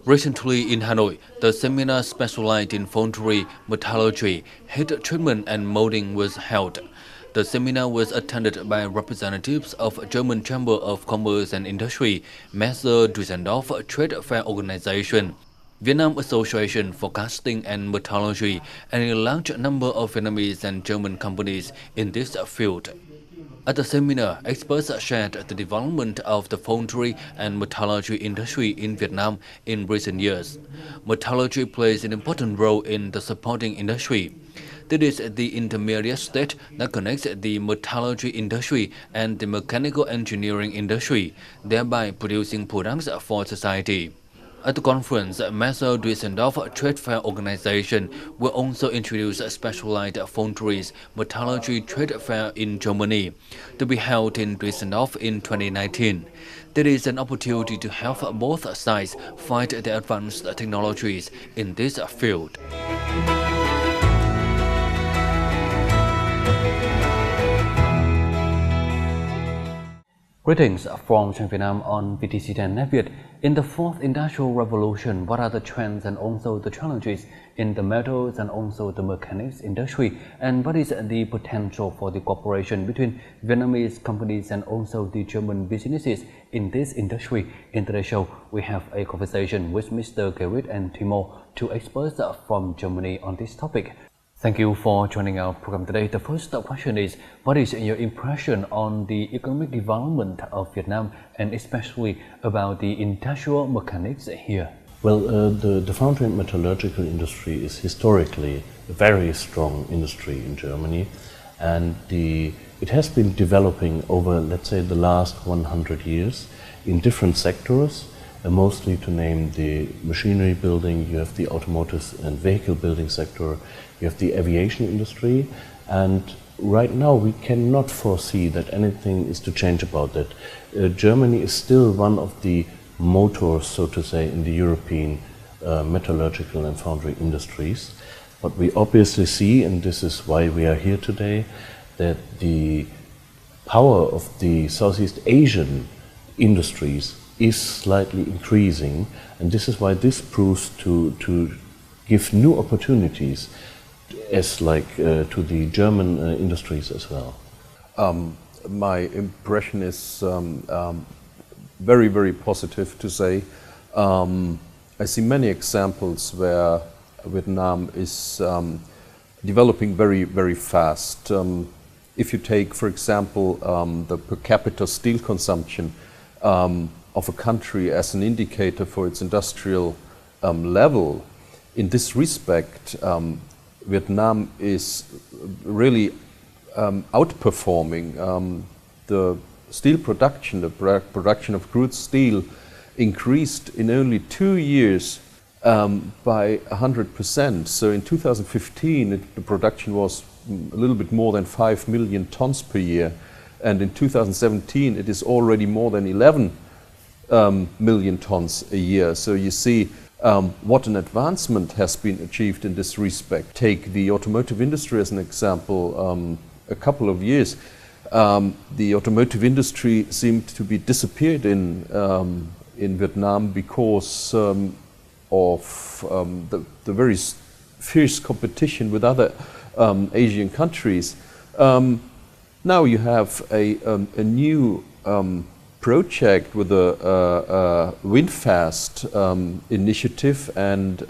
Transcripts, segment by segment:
Recently in Hanoi, the seminar specialized in foundry, metallurgy, heat treatment and molding was held. The seminar was attended by representatives of German Chamber of Commerce and Industry, Messe Düsseldorf Trade Fair Organization, Vietnam Association for Casting and Metallurgy, and a large number of Vietnamese and German companies in this field. At the seminar, experts shared the development of the foundry and metallurgy industry in Vietnam in recent years. Metallurgy plays an important role in the supporting industry. This is the intermediate state that connects the metallurgy industry and the mechanical engineering industry, thereby producing products for society. At the conference, Messe Düsseldorf Trade Fair Organization will also introduce a specialized foundries metallurgy trade fair in Germany, to be held in Düsseldorf in 2019. There is an opportunity to help both sides find the advanced technologies in this field. Greetings from Trong Vietnam on VTC10 Viet. In the fourth industrial revolution, what are the trends and also the challenges in the metals and also the mechanics industry? And what is the potential for the cooperation between Vietnamese companies and also the German businesses in this industry? In today's show, we have a conversation with Mr. Gerrit and Timo, two experts from Germany on this topic. Thank you for joining our program today. The first question is, what is your impression on the economic development of Vietnam and especially about the industrial mechanics here? Well, the foundry and metallurgical industry is historically a very strong industry in Germany, and it has been developing over, let's say, the last 100 years in different sectors. Mostly to name the machinery building, you have the automotive and vehicle building sector, you have the aviation industry, and right now we cannot foresee that anything is to change about that. Germany is still one of the motors, so to say, in the European metallurgical and foundry industries. But we obviously see, and this is why we are here today, that the power of the Southeast Asian industries is slightly increasing, and this is why this proves to give new opportunities as to the German industries as well. My impression is very, very positive to say. I see many examples where Vietnam is developing very, very fast. If you take, for example, the per capita steel consumption of a country as an indicator for its industrial level, in this respect, Vietnam is really outperforming the steel production. The production of crude steel increased in only 2 years by 100%. So in 2015, the production was a little bit more than 5 million tons per year, and in 2017 it is already more than 11 million tons a year. So you see what an advancement has been achieved in this respect. Take the automotive industry as an example. A couple of years, the automotive industry seemed to be disappeared in Vietnam because of the very fierce competition with other Asian countries. Now you have a new project with a Windfast initiative, and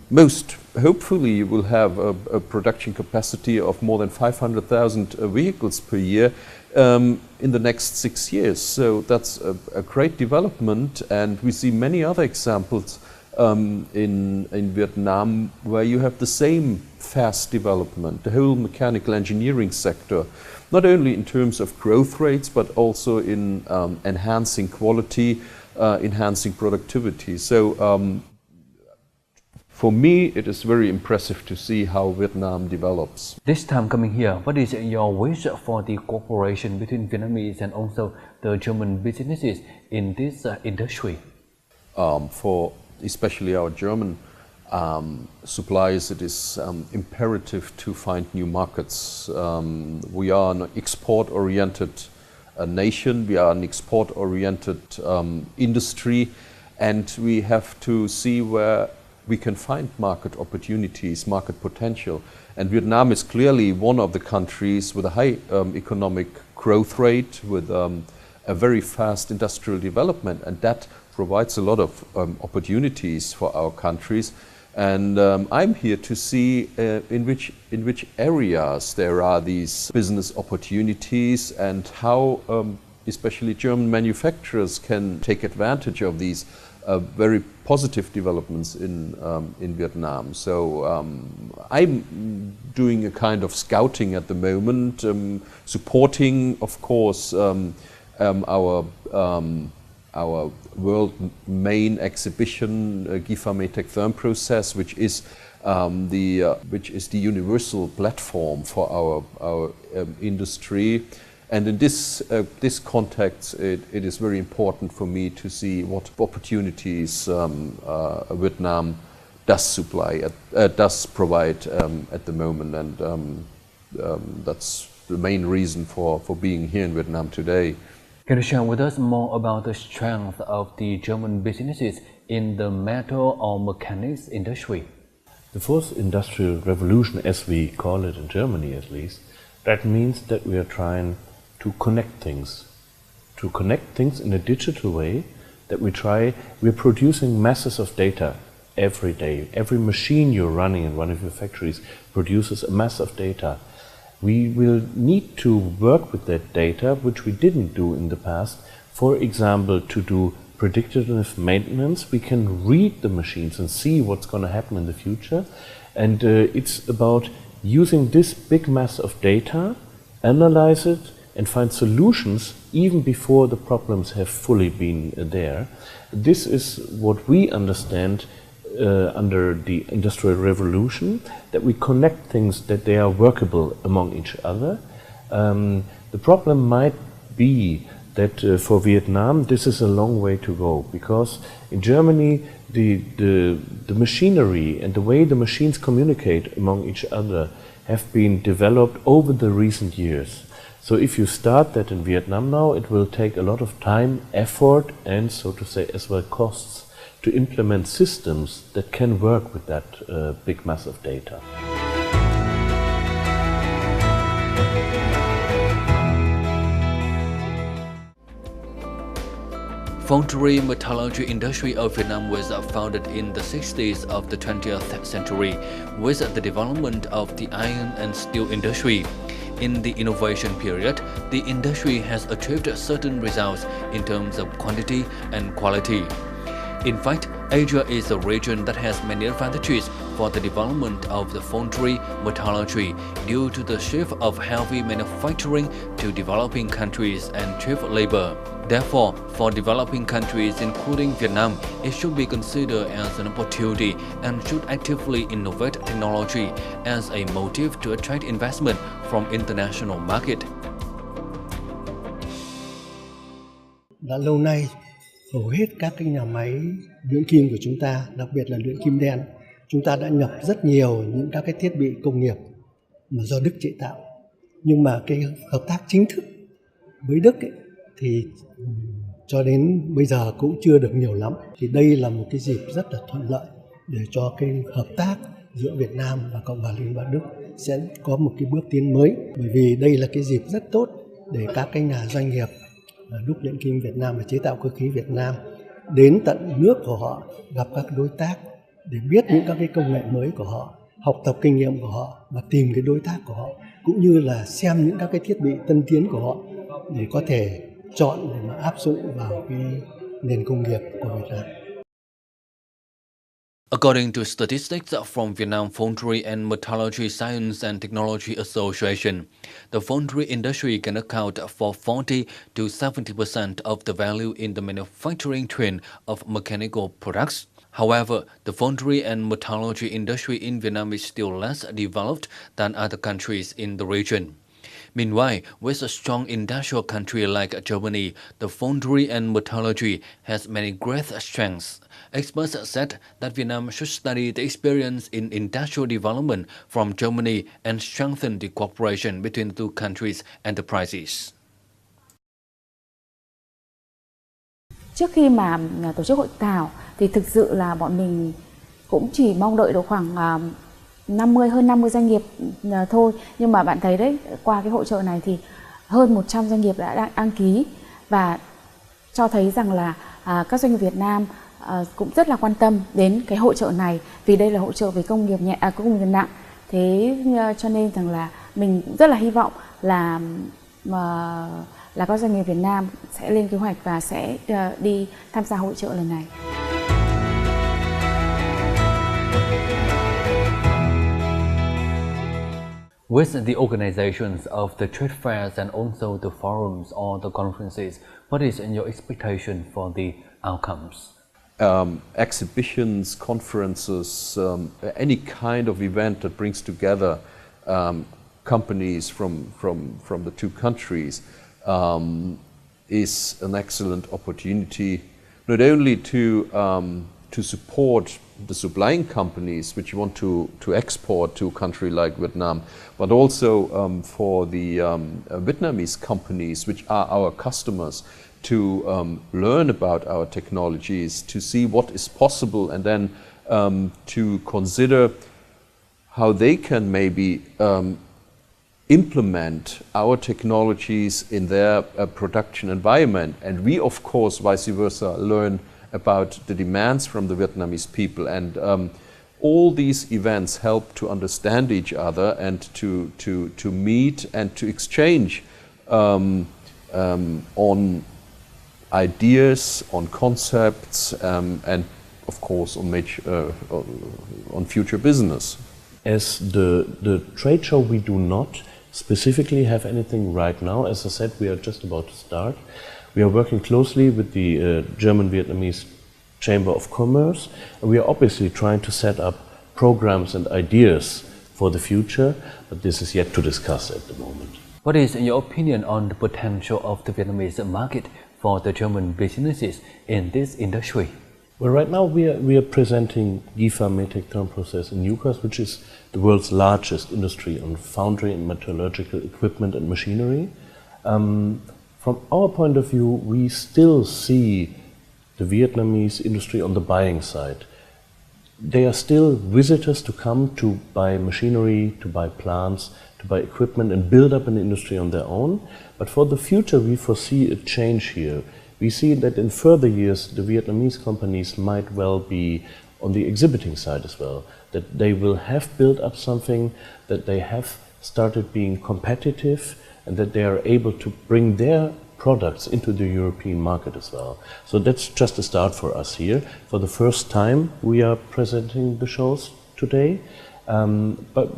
most hopefully will have a production capacity of more than 500,000 vehicles per year in the next 6 years. So that's a great development, and we see many other examples in Vietnam where you have the same fast development, the whole mechanical engineering sector, not only in terms of growth rates, but also in enhancing quality, enhancing productivity. So for me, it is very impressive to see how Vietnam develops. This time coming here, what is your wish for the cooperation between Vietnamese and also the German businesses in this industry? For especially our German suppliers, it is imperative to find new markets. We are an export-oriented nation. We are an export-oriented industry, and we have to see where we can find market opportunities, market potential. And Vietnam is clearly one of the countries with a high economic growth rate, with a very fast industrial development, and that provides a lot of opportunities for our countries. And I'm here to see in which areas there are these business opportunities, and how especially German manufacturers can take advantage of these very positive developments in Vietnam. So I'm doing a kind of scouting at the moment, supporting, of course, our world main exhibition, GIFA Therm process, which is the universal platform for our industry. And in this context, it is very important for me to see what opportunities Vietnam does provide at the moment, and that's the main reason for being here in Vietnam today. Can you share with us more about the strength of the German businesses in the metal or mechanics industry? The fourth industrial revolution, as we call it in Germany at least, that means that we are trying to connect things in a digital way, that we're producing masses of data every day. Every machine you're running in one of your factories produces a mass of data. We will need to work with that data, which we didn't do in the past. For example, to do predictive maintenance, we can read the machines and see what's going to happen in the future. And it's about using this big mass of data, analyze it, and find solutions even before the problems have fully been there. This is what we understand under the Industrial Revolution, that we connect things, that they are workable among each other. The problem might be that for Vietnam this is a long way to go, because in Germany the machinery and the way the machines communicate among each other have been developed over the recent years. So if you start that in Vietnam now, it will take a lot of time, effort, and so to say as well costs to implement systems that can work with that big mass of data. Foundry metallurgy industry of Vietnam was founded in the 60s of the 20th century with the development of the iron and steel industry. In the innovation period, the industry has achieved certain results in terms of quantity and quality. In fact, Asia is a region that has many advantages for the development of the foundry metallurgy due to the shift of heavy manufacturing to developing countries and cheap labor. Therefore, for developing countries including Vietnam, it should be considered as an opportunity and should actively innovate technology as a motive to attract investment from international market. Đã lâu nay, hầu hết các cái nhà máy luyện kim của chúng ta, đặc biệt là luyện kim đen, chúng ta đã nhập rất nhiều những các cái thiết bị công nghiệp mà do Đức chế tạo. Nhưng mà cái hợp tác chính thức với Đức ấy, thì cho đến bây giờ cũng chưa được nhiều lắm. Thì đây là một cái dịp rất là thuận lợi để cho cái hợp tác giữa Việt Nam và Cộng hòa Liên bang Đức sẽ có một cái bước tiến mới. Bởi vì đây là cái dịp rất tốt để các cái nhà doanh nghiệp đúc luyện kim Việt Nam và chế tạo cơ khí Việt Nam đến tận nước của họ, gặp các đối tác để biết những các cái công nghệ mới của họ, học tập kinh nghiệm của họ và tìm cái đối tác của họ, cũng như là xem những các cái thiết bị tân tiến của họ để có thể chọn để mà áp dụng vào cái nền công nghiệp của Việt Nam. According to statistics from Vietnam Foundry and Metallurgy Science and Technology Association, the foundry industry can account for 40 to 70% of the value in the manufacturing chain of mechanical products. However, the foundry and metallurgy industry in Vietnam is still less developed than other countries in the region. Meanwhile, with a strong industrial country like Germany, the foundry and metallurgy has many great strengths. Experts said that Vietnam should study the experience in industrial development from Germany and strengthen the cooperation between the two countries' enterprises. trước khi mà tổ chức hội thảo thì thực sự là bọn mình cũng chỉ mong đợi được khoảng hơn 50 doanh nghiệp thôi. Nhưng mà bạn thấy đấy, qua cái hội chợ này thì hơn 100 doanh nghiệp đã đăng ký, và cho thấy rằng là các doanh nghiệp Việt Nam cũng rất là quan tâm đến cái hội chợ này, vì đây là hội chợ về công nghiệp nhẹ, công nghiệp nặng. Thế cho nên rằng là mình cũng rất là hy vọng là các doanh nghiệp Việt Nam sẽ lên kế hoạch và sẽ đi tham gia hội chợ lần này. With the organizations of the trade fairs and also the forums or the conferences, what is your expectation for the outcomes? Exhibitions, conferences, any kind of event that brings together companies from the two countries is an excellent opportunity, not only to support the supplying companies which want to export to a country like Vietnam, but also for the Vietnamese companies which are our customers to learn about our technologies, to see what is possible, and then to consider how they can maybe implement our technologies in their production environment. And we, of course, vice versa, learn about the demands from the Vietnamese people. And all these events help to understand each other and to meet and to exchange on ideas, on concepts, and of course on future business. As the trade show, we do not specifically have anything right now. As I said, we are just about to start. We are working closely with the German-Vietnamese Chamber of Commerce, and we are obviously trying to set up programs and ideas for the future, but this is yet to discuss at the moment. What is your opinion on the potential of the Vietnamese market for the German businesses in this industry? Well, right now we are presenting GIFA Metec Thermal Process in Newcastle, which is the world's largest industry on foundry and metallurgical equipment and machinery. From our point of view, we still see the Vietnamese industry on the buying side. They are still visitors to come to buy machinery, to buy plants, to buy equipment and build up an industry on their own. But for the future, we foresee a change here. We see that in further years, the Vietnamese companies might well be on the exhibiting side as well, that they will have built up something, that they have started being competitive, and that they are able to bring their products into the European market as well. So that's just a start for us here. For the first time, we are presenting the shows today, but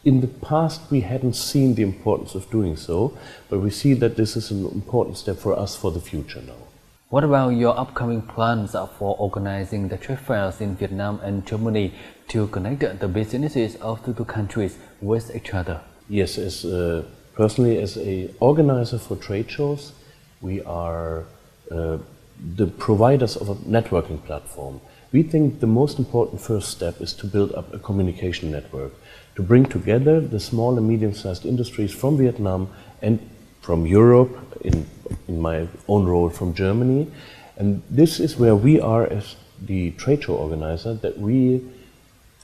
in the past we hadn't seen the importance of doing so, but we see that this is an important step for us for the future now. What about your upcoming plans for organizing the trade fairs in Vietnam and Germany to connect the businesses of the two countries with each other? Yes, personally, as an organizer for trade shows, we are the providers of a networking platform. We think the most important first step is to build up a communication network, to bring together the small and medium-sized industries from Vietnam and from Europe, in my own role from Germany. And this is where we are as the trade show organizer, that we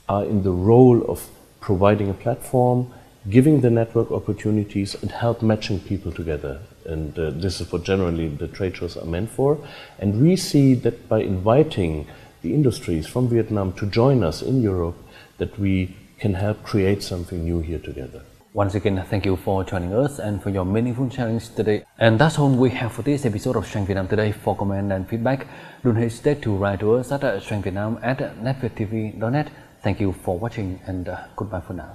are in the role of providing a platform, giving the network opportunities and help matching people together. And this is what generally the trade shows are meant for. And we see that by inviting the industries from Vietnam to join us in Europe, that we can help create something new here together. Once again, thank you for joining us and for your meaningful challenge today. And that's all we have for this episode of Trong Vietnam today. For comment and feedback, don't hesitate to write to us at trongvietnam@netvietttv.net. Thank you for watching and goodbye for now.